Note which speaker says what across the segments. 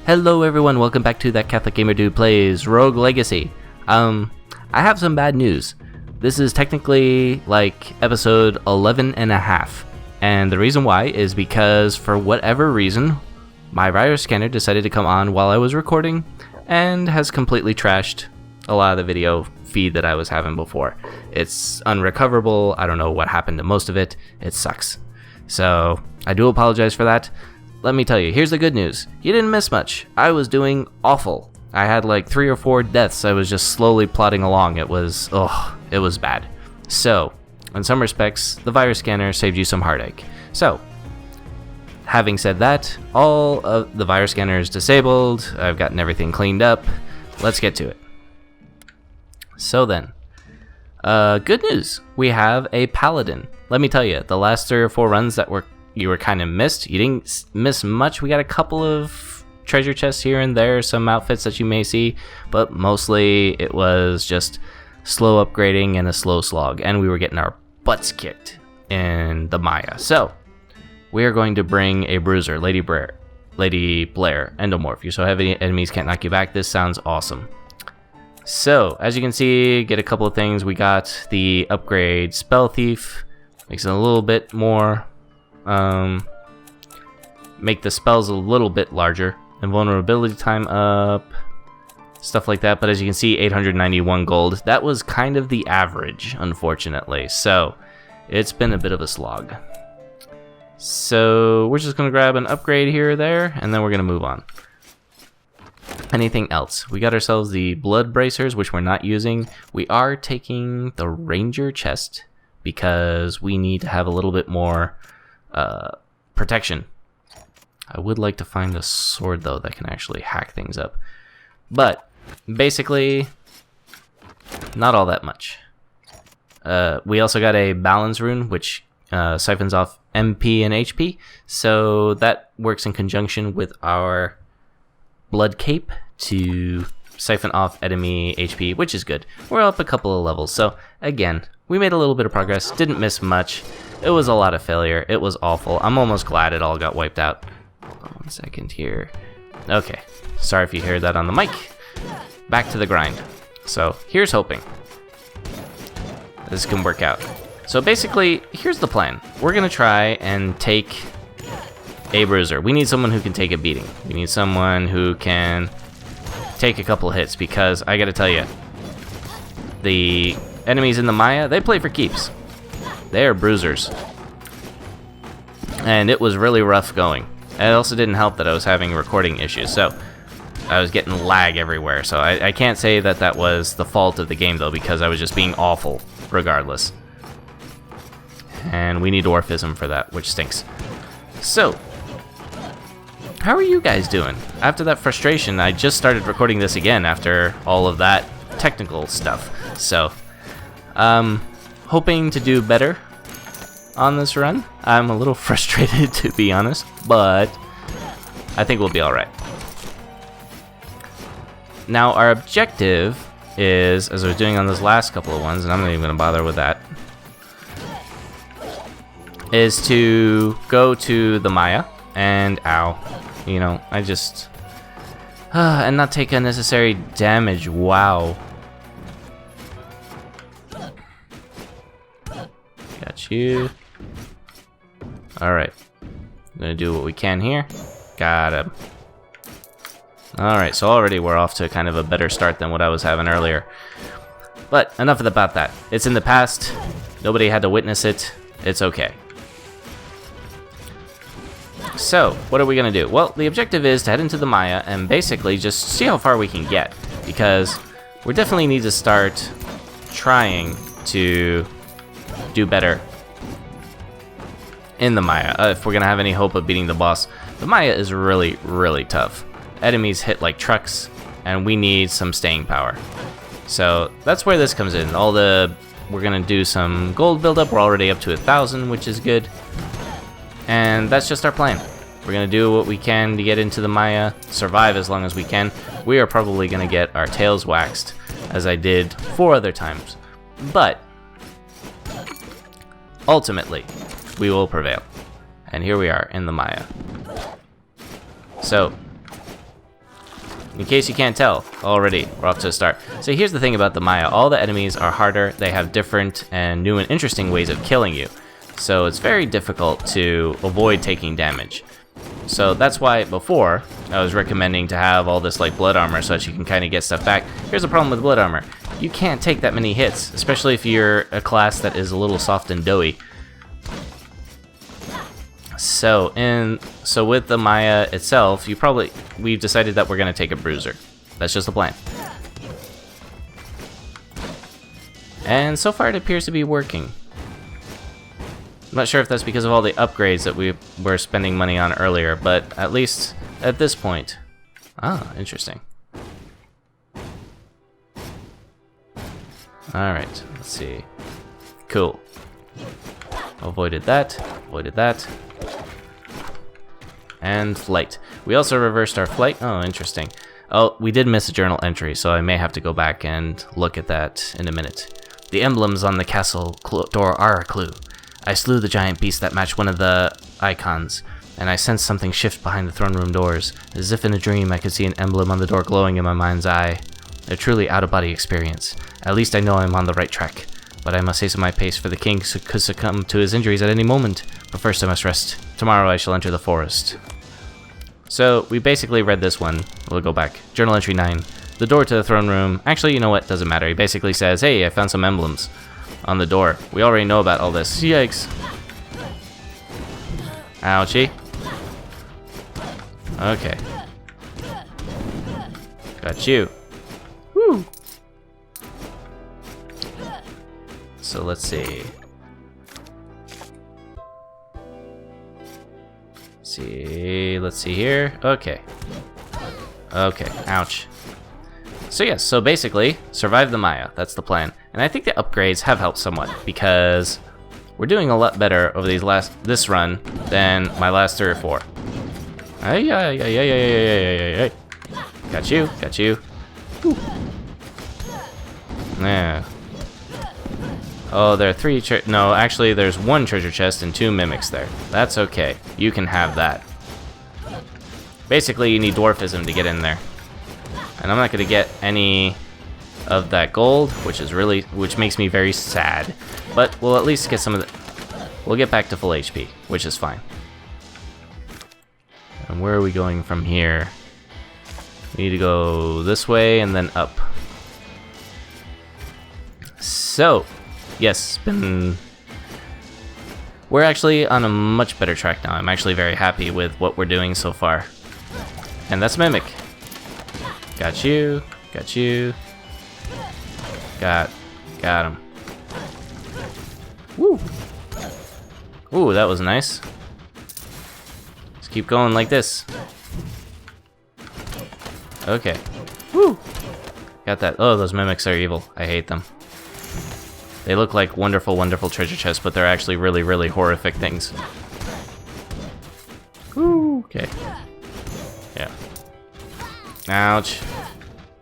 Speaker 1: Hello everyone, welcome back to That Catholic Gamer Dude Plays Rogue Legacy. I have some bad news. This is technically like episode 11 and a half. And the reason why is because for whatever reason, my virus scanner decided to come on while I was recording and has completely trashed a lot of the video feed that I was having before. It's unrecoverable. I don't know what happened to most of it. It sucks. So I do apologize for that. Let me tell you, here's the good news. You didn't miss much. I was doing awful. I had like 3 or 4 deaths. I was just slowly plodding along. It was bad. So, in some respects, the virus scanner saved you some heartache. So, having said that, all of the virus scanner is disabled. I've gotten everything cleaned up. Let's get to it. So then, good news. We have a paladin. Let me tell you, the last 3 or 4 runs that you were kind of missed. You didn't miss much. We got a couple of treasure chests here and there, some outfits that you may see, but mostly it was just slow upgrading and a slow slog, and we were getting our butts kicked in the Maya. So we are going to bring a bruiser, Lady Blair, endomorph. You're so heavy, enemies can't knock you back. This sounds awesome. So as you can see, get a couple of things. We got the upgrade Spell Thief, makes it a little bit more. Make the spells a little bit larger, and vulnerability time up, stuff like that. But as you can see, 891 gold. That was kind of the average, unfortunately. So it's been a bit of a slog. So we're just gonna grab an upgrade here or there, and then we're gonna move on. Anything else? We got ourselves the blood bracers, which we're not using. We are taking the ranger chest because we need to have a little bit more protection. I would like to find a sword though that can actually hack things up, but basically not all that much. We also got a balance rune which siphons off MP and HP, so that works in conjunction with our blood cape to siphon off enemy HP, which is good. We're up a couple of levels, so again, we made a little bit of progress, didn't miss much. It was a lot of failure. It was awful. I'm almost glad it all got wiped out. Hold on 1 second here. Okay. Sorry if you heard that on the mic. Back to the grind. So, here's hoping this can work out. So basically, here's the plan. We're going to try and take a bruiser. We need someone who can take a beating. We need someone who can take a couple hits, because I got to tell you, the enemies in the Maya, they play for keeps. They are bruisers. And it was really rough going. It also didn't help that I was having recording issues, so I was getting lag everywhere. So I can't say that that was the fault of the game, though, because I was just being awful regardless. And we need Orphism for that, which stinks. So, how are you guys doing? After that frustration, I just started recording this again after all of that technical stuff. So, hoping to do better on this run. I'm a little frustrated, to be honest, but I think we'll be alright. Now, our objective is, as I was doing on those last couple of ones, and I'm not even going to bother with that, is to go to the Maya and, I just, and not take unnecessary damage. Wow. Got you. Alright. I'm gonna do what we can here. Got him. Alright, so already we're off to kind of a better start than what I was having earlier. But enough about that. It's in the past. Nobody had to witness it. It's okay. So, what are we gonna do? Well, the objective is to head into the Maya and basically just see how far we can get, because we definitely need to start trying to do better in the Maya if we're gonna have any hope of beating the boss. The Maya is really, really tough. Enemies hit like trucks, and we need some staying power. So that's where this comes in. We're gonna do some gold buildup. We're already up to 1,000, which is good. And that's just our plan. We're gonna do what we can to get into the Maya, survive as long as we can. We are probably gonna get our tails waxed, as I did 4 other times. But ultimately, we will prevail. And here we are in the Maya. So, In case you can't tell, already, we're off to a start. So here's the thing about the Maya. All the enemies are harder, they have different and new and interesting ways of killing you. So it's very difficult to avoid taking damage. So that's why before, I was recommending to have all this like blood armor so that you can kind of get stuff back. Here's the problem with blood armor. You can't take that many hits, especially if you're a class that is a little soft and doughy. So with the Maya itself, we've decided that we're gonna take a bruiser. That's just the plan. And so far it appears to be working. I'm not sure if that's because of all the upgrades that we were spending money on earlier, but at least at this point. Ah, interesting. Alright, let's see. Cool. Avoided that, avoided that. And flight. We also reversed our flight. Oh, interesting. Oh, we did miss a journal entry, so I may have to go back and look at that in a minute. The emblems on the castle door are a clue. I slew the giant beast that matched one of the icons, and I sensed something shift behind the throne room doors. As if in a dream, I could see an emblem on the door glowing in my mind's eye. A truly out-of-body experience. At least I know I'm on the right track. But I must hasten my pace, for the king could succumb to his injuries at any moment. But first I must rest. Tomorrow I shall enter the forest. So, we basically read this one. We'll go back. Journal entry 9. The door to the throne room. Actually, you know what? Doesn't matter. He basically says, hey, I found some emblems on the door. We already know about all this. Yikes. Ouchie. Okay. Got you. Woo. So let's see. Let's see here. Okay. Okay, ouch. So yes, so basically, survive the Maya. That's the plan. And I think the upgrades have helped somewhat, because we're doing a lot better over this run than my last 3 or 4. Ay, ay, ay, ay, ay, ay, ay, ay. Got you, got you. Whew. Yeah. Oh, there are 3 no, actually there's 1 treasure chest and 2 mimics there. That's okay. You can have that. Basically, you need dwarfism to get in there. And I'm not going to get any of that gold, which makes me very sad. But we'll at least get some of the... We'll get back to full HP, which is fine. And where are we going from here? We need to go this way and then up. So, yes, we're actually on a much better track now. I'm actually very happy with what we're doing so far. And that's Mimic. Got you, got you. Got him. Woo! Ooh, that was nice. Let's keep going like this. Okay. Woo! Got that. Oh, those mimics are evil. I hate them. They look like wonderful, wonderful treasure chests, but they're actually really, really horrific things. Woo! Okay. Yeah. Ouch.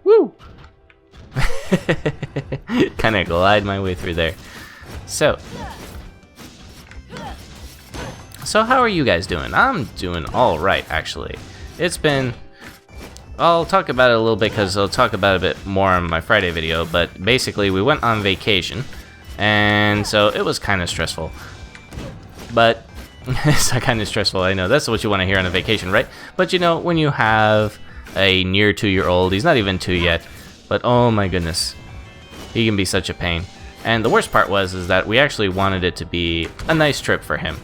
Speaker 1: Woo! Kind of glide my way through there. So how are you guys doing? I'm doing all right, actually. It's been... I'll talk about it a little bit because I'll talk about it a bit more on my Friday video, but basically we went on vacation, and so it was kind of stressful. But it's kind of stressful, I know. That's what you want to hear on a vacation, right? But you know, when you have a near 2-year-old, he's not even 2 yet, but oh my goodness, he can be such a pain. And the worst part is that we actually wanted it to be a nice trip for him,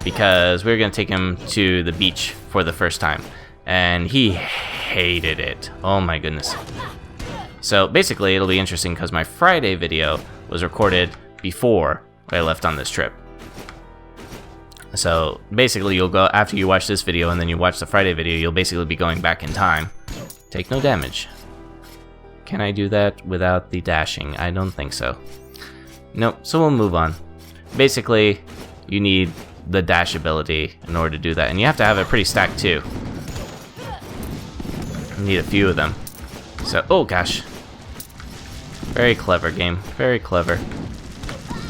Speaker 1: because we were going to take him to the beach for the first time, and he hated it. Oh my goodness. So basically it'll be interesting because my Friday video was recorded before I left on this trip. So basically you'll go, after you watch this video and then you watch the Friday video, you'll basically be going back in time. Take no damage. Can I do that without the dashing? I don't think so. Nope, so we'll move on. Basically, you need the dash ability in order to do that, and you have to have it pretty stacked too. You need a few of them. So, oh gosh. Very clever game, very clever.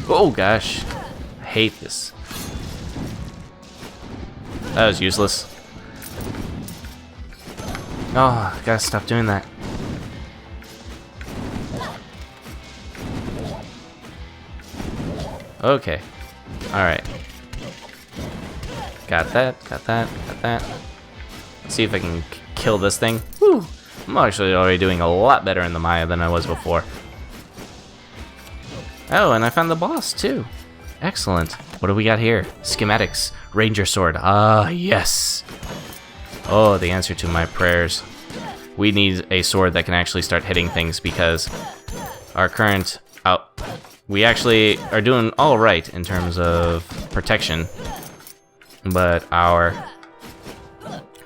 Speaker 1: Oh gosh, I hate this. That was useless. Oh, gotta stop doing that. Okay. Alright. Got that, got that, got that. Let's see if I can kill this thing. Woo! I'm actually already doing a lot better in the Maya than I was before. Oh, and I found the boss too. Excellent. What do we got here? Schematics. Ranger sword. Ah, yes. Oh, the answer to my prayers. We need a sword that can actually start hitting things because our current we actually are doing all right in terms of protection, but our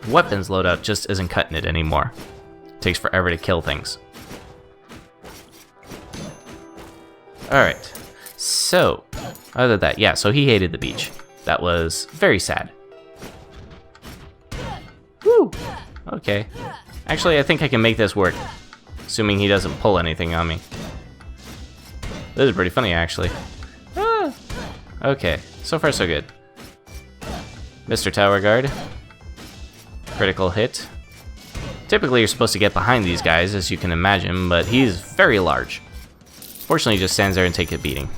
Speaker 1: weapons loadout just isn't cutting it anymore. It takes forever to kill things. Alright, so, other than that, yeah, so he hated the beach. That was very sad. Woo! Okay. Actually, I think I can make this work, assuming he doesn't pull anything on me. This is pretty funny, actually. Ah! Okay, so far so good. Mr. Tower Guard. Critical hit. Typically, you're supposed to get behind these guys, as you can imagine, but he's very large. Fortunately, he just stands there and takes a beating.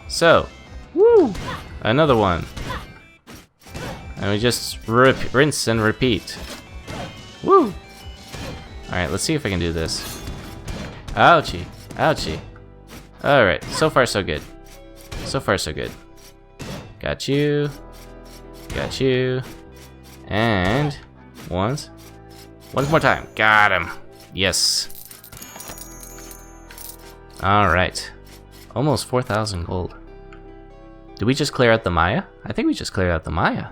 Speaker 1: So, woo! Another one. And we just rinse and repeat. Woo! Alright, let's see if I can do this. Ouchie. Ouchie. Alright, so far so good. So far so good. Got you. Got you. And once more time. Got him. Yes. Alright. Almost 4,000 gold. Did we just clear out the Maya? I think we just cleared out the Maya.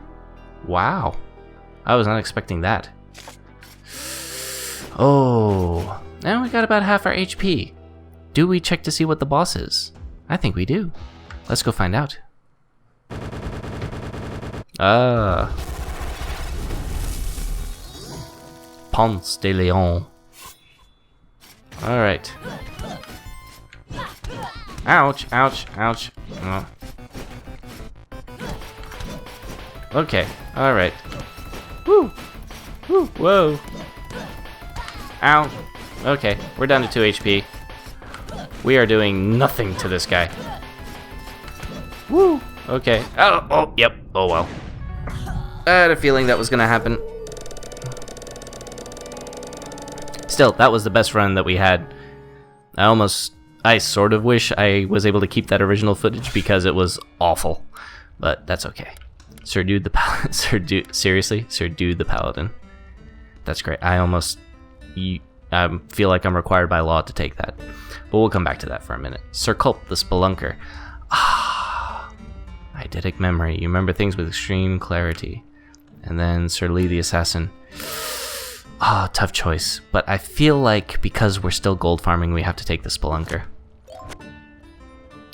Speaker 1: Wow. I was not expecting that. Oh. Now we got about half our HP. Do we check to see what the boss is? I think we do. Let's go find out. Ponce de Leon. Alright. Ouch, ouch, ouch. Oh. Okay, alright. Woo! Woo! Whoa! Ow! Okay, we're down to 2 HP. We are doing nothing to this guy. Woo! Okay. Oh, yep. Oh well. I had a feeling that was gonna happen. Still, that was the best run that we had. I sort of wish I was able to keep that original footage because it was awful. But that's okay. Sir Dude the Paladin. Seriously? Sir Dude the Paladin. That's great. I feel like I'm required by law to take that. But we'll come back to that for a minute. Sir Culp the Spelunker. Ah, eidetic memory. You remember things with extreme clarity. And then Sir Lee the Assassin. Ah, tough choice. But I feel like because we're still gold farming, we have to take the Spelunker.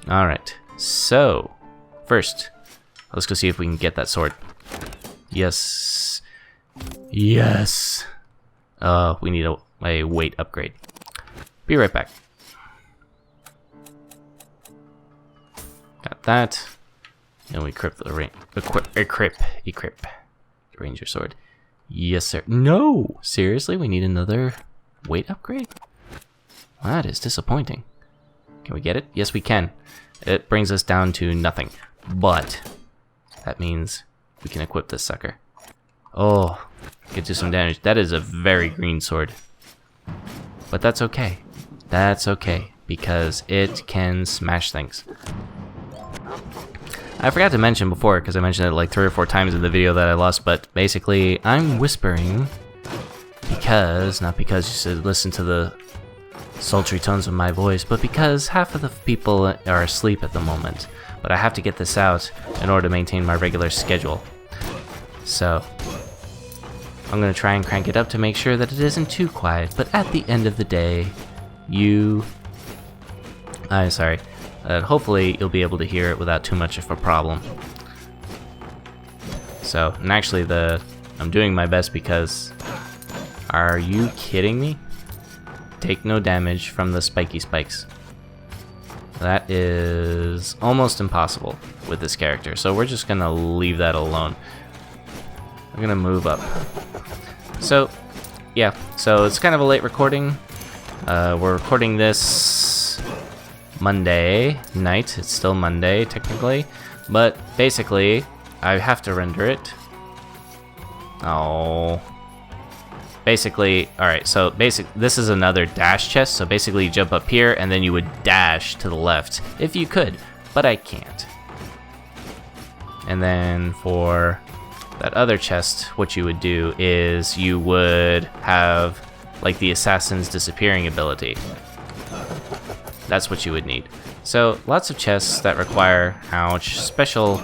Speaker 1: Alright. So, first, let's go see if we can get that sword. Yes. Yes. We need a weight upgrade. Be right back. Got that. And we equip the equip the ranger sword. Yes, sir. No! Seriously? We need another weight upgrade? That is disappointing. Can we get it? Yes, we can. It brings us down to nothing. But that means we can equip this sucker. Oh, get do some damage. That is a very green sword. But that's okay. That's okay, because it can smash things. I forgot to mention before, because I mentioned it like 3 or 4 times in the video that I lost, but basically, I'm whispering because, not because you should listen to the sultry tones of my voice, but because half of the people are asleep at the moment. But I have to get this out in order to maintain my regular schedule. So, I'm going to try and crank it up to make sure that it isn't too quiet, but at the end of the day, hopefully you'll be able to hear it without too much of a problem. So, and actually I'm doing my best because, are you kidding me? Take no damage from the spiky spikes. That is almost impossible with this character, so we're just gonna leave that alone. I'm gonna move up. So, yeah, so it's kind of a late recording. We're recording this Monday night. It's still Monday, technically. But basically, I have to render it. Oh. Basically, alright, so this is another dash chest. So basically, you jump up here, and then you would dash to the left. If you could, but I can't. And then for that other chest, what you would do is you would have like the assassin's disappearing ability. That's what you would need. So lots of chests that require, ouch, special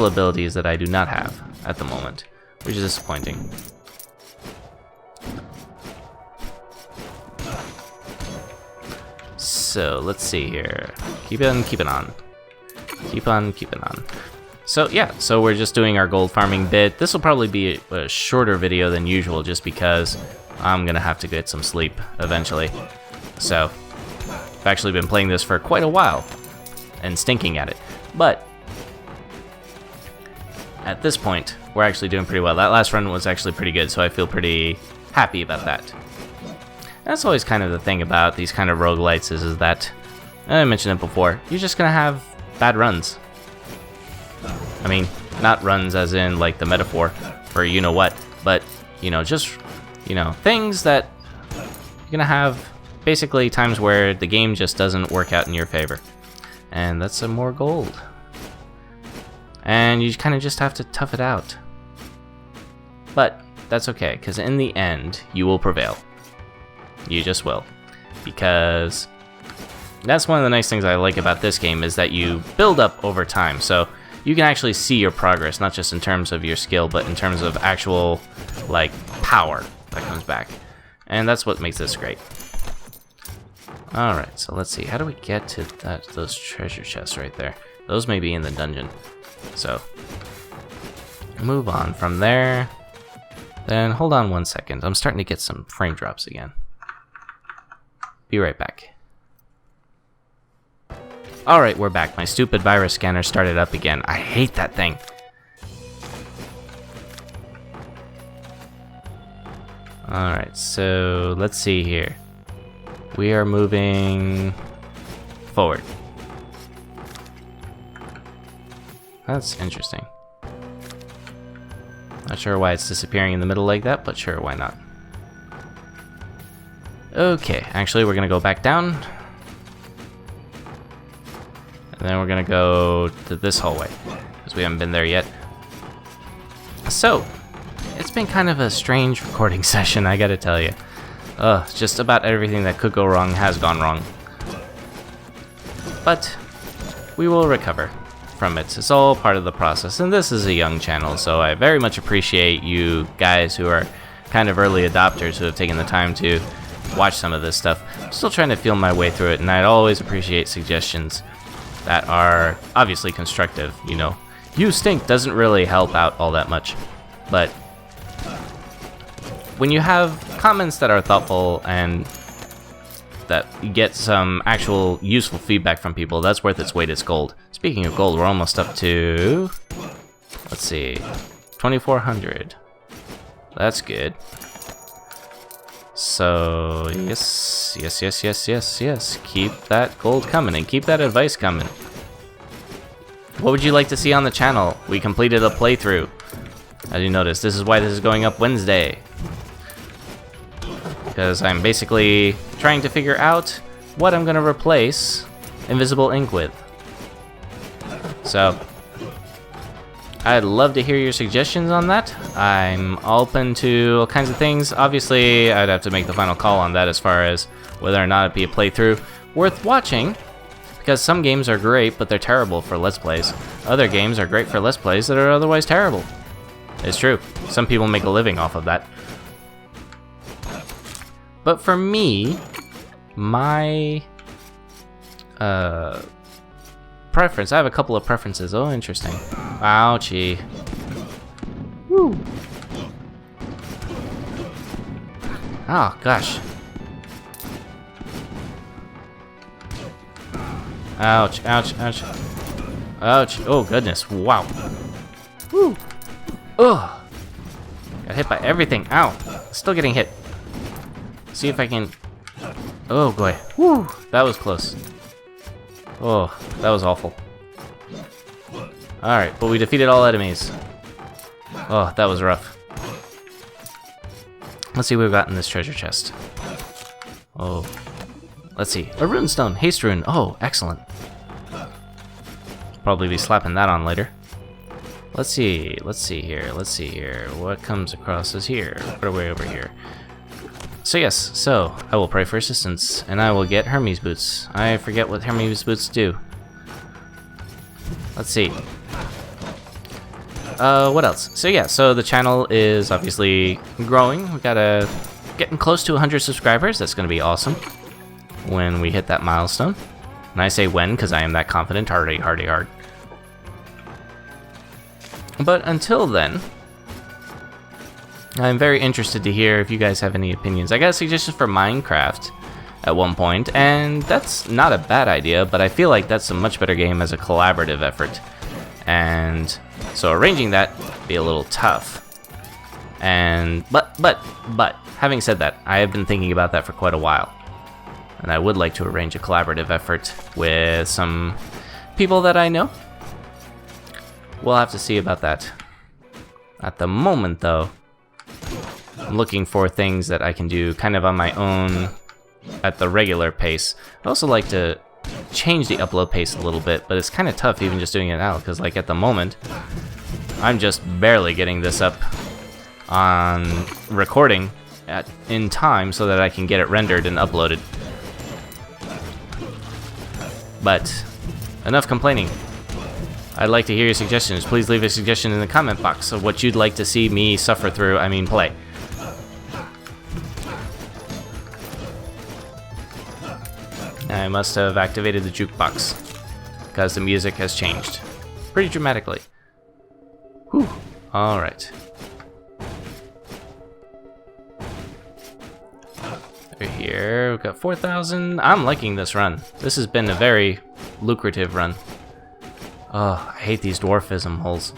Speaker 1: abilities that I do not have at the moment, which is disappointing. So let's see here. Keep on keeping on. Keep on keeping on. So yeah, so we're just doing our gold farming bit. This will probably be a shorter video than usual just because I'm gonna have to get some sleep eventually. So I've actually been playing this for quite a while and stinking at it. But at this point, we're actually doing pretty well. That last run was actually pretty good, so I feel pretty happy about that. That's always kind of the thing about these kind of roguelites is that, I mentioned it before, you're just gonna have bad runs. I mean, not runs as in like the metaphor for you know what, but you know, just things that you're gonna have basically times where the game just doesn't work out in your favor. And that's some more gold. And you kind of just have to tough it out. But that's okay, because in the end, you will prevail. You just will. Because that's one of the nice things I like about this game is that you build up over time. So you can actually see your progress, not just in terms of your skill, but in terms of actual, like, power that comes back. And that's what makes this great. Alright, so let's see. How do we get to those treasure chests right there? Those may be in the dungeon. So, move on from there. Then, hold on 1 second. I'm starting to get some frame drops again. Be right back. Alright, we're back. My stupid virus scanner started up again. I hate that thing. Alright, so let's see here. We are moving forward. That's interesting. Not sure why it's disappearing in the middle like that, but sure, why not? Okay, actually we're gonna go back down. And then we're gonna go to this hallway, because we haven't been there yet. So, it's been kind of a strange recording session, I gotta tell you. Just about everything that could go wrong has gone wrong. But, we will recover from it. It's all part of the process, and this is a young channel, so I very much appreciate you guys who are kind of early adopters who have taken the time to watch some of this stuff. I'm still trying to feel my way through it, and I'd always appreciate suggestions that are obviously constructive, you know. You stink doesn't really help out all that much, but when you have comments that are thoughtful and that you get some actual useful feedback from people, that's worth its weight as gold. Speaking of gold, we're almost up to, let's see, 2,400. That's good. So, yes. Keep that gold coming and keep that advice coming. What would you like to see on the channel? We completed a playthrough. As you notice, this is why this is going up Wednesday. Because I'm basically trying to figure out what I'm going to replace invisible ink with. So, I'd love to hear your suggestions on that. I'm open to all kinds of things. Obviously, I'd have to make the final call on that as far as whether or not it'd be a playthrough worth watching. Because some games are great, but they're terrible for Let's Plays. Other games are great for Let's Plays that are otherwise terrible. It's true. Some people make a living off of that. But for me, my preference, I have a couple of preferences. Oh, interesting. Ouchie. Woo. Oh, gosh. Ouch, ouch, ouch. Ouch. Oh, goodness. Wow. Woo. Ugh. Got hit by everything. Ow. still getting hit. See if I can... Oh boy. Woo! That was close. Oh, that was awful. Alright, but we defeated all enemies. Oh, that was rough. Let's see what we've got in this treasure chest. Oh. Let's see. A rune stone. Haste rune. Oh, excellent. Probably be slapping that on later. Let's see. Let's see here. Let's see here. What comes across is here. What are we over here? So yes, so I will pray for assistance, and I will get Hermes boots. I forget what Hermes boots do. Let's see. What else? So yeah, so the channel is obviously growing. We gotta getting close to 100 subscribers. That's gonna be awesome when we hit that milestone. And I say when because I am that confident. Hardy. But until then, I'm very interested to hear if you guys have any opinions. I got a suggestion for Minecraft at one point, and that's not a bad idea, but I feel like that's a much better game as a collaborative effort. And so arranging that would be a little tough. And but having said that, I have been thinking about that for quite a while. And I would like to arrange a collaborative effort with some people that I know. We'll have to see about that. At the moment though, I'm looking for things that I can do kind of on my own at the regular pace. I'd also like to change the upload pace a little bit, but it's kind of tough even just doing it now, because like at the moment, I'm just barely getting this up on recording in time so that I can get it rendered and uploaded. But enough complaining. I'd like to hear your suggestions. Please leave a suggestion in the comment box of what you'd like to see me suffer through, play. I must have activated the jukebox because the music has changed pretty dramatically. Whew. Alright. Over here, we've got 4,000. I'm liking this run. This has been a very lucrative run. Oh, I hate these dwarfism holes.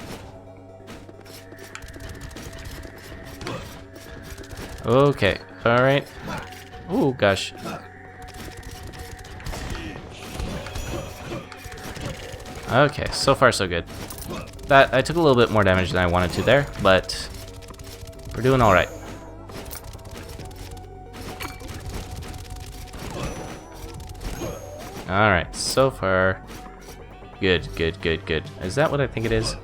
Speaker 1: Okay, alright. Ooh, gosh. Okay, so far so good. That I took a little bit more damage than I wanted to there, but we're doing all right. All right, so far good. Is that what I think it is?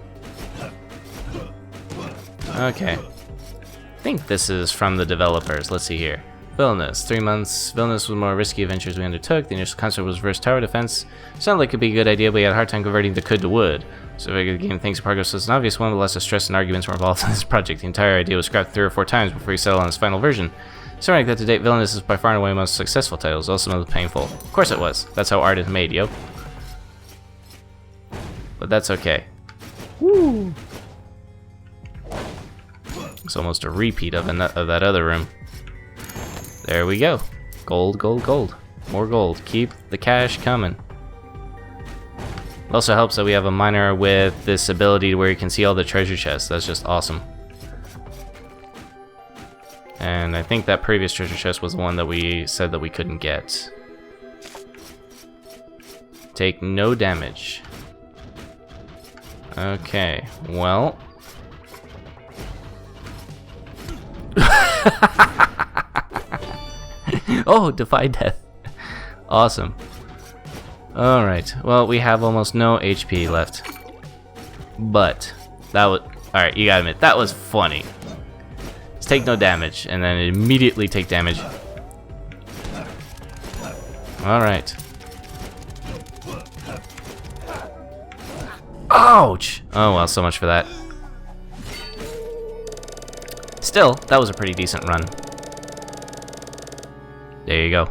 Speaker 1: Okay. I think this is from the developers. Let's see here. Villainous. 3 months. Villainous was more risky adventures we undertook. The initial concept was reverse tower defense. Sounded like it could be a good idea, but we had a hard time converting the could to wood. So if I could gain things progress was an obvious one, but lots of stress and arguments were involved in this project. The entire idea was scrapped 3 or 4 times before we settled on its final version. Something like that to date, Villainous is by far and away the most successful title. It was also most painful. Of course it was. That's how art is made, yo. But that's okay. Woo! It's almost a repeat of that other room. There we go. Gold. More gold. Keep the cash coming. It also helps that we have a miner with this ability where you can see all the treasure chests. That's just awesome. And I think that previous treasure chest was the one that we said that we couldn't get. Take no damage. Okay, well. Oh, defy death. Awesome. Alright, well, we have almost no HP left. But, that was... Alright, you gotta admit, that was funny. Let's take no damage, and then immediately take damage. Alright. Ouch! Oh, well, so much for that. Still, that was a pretty decent run. There you go.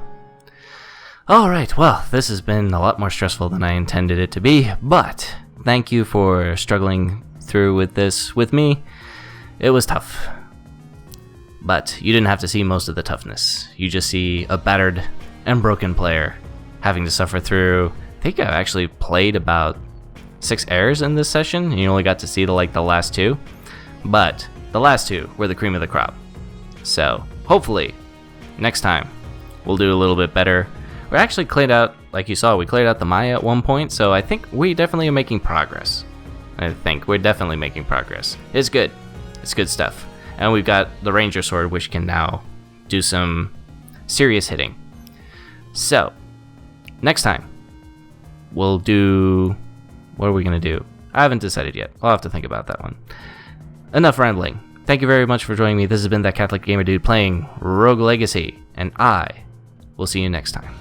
Speaker 1: Alright, well, this has been a lot more stressful than I intended it to be, but thank you for struggling through with this with me. It was tough. But you didn't have to see most of the toughness. You just see a battered and broken player having to suffer through... I think I've actually played about 6 errors in this session, and you only got to see the last 2. But the last 2 were the cream of the crop. So hopefully next time we'll do a little bit better. We actually cleared out, like you saw, we cleared out the Maya at one point, so I think we definitely are making progress. It's good. It's good stuff. And we've got the Ranger Sword, which can now do some serious hitting. So, next time, we'll do... What are we going to do? I haven't decided yet. I'll have to think about that one. Enough rambling. Thank you very much for joining me. This has been That Catholic Gamer Dude playing Rogue Legacy, and I will see you next time.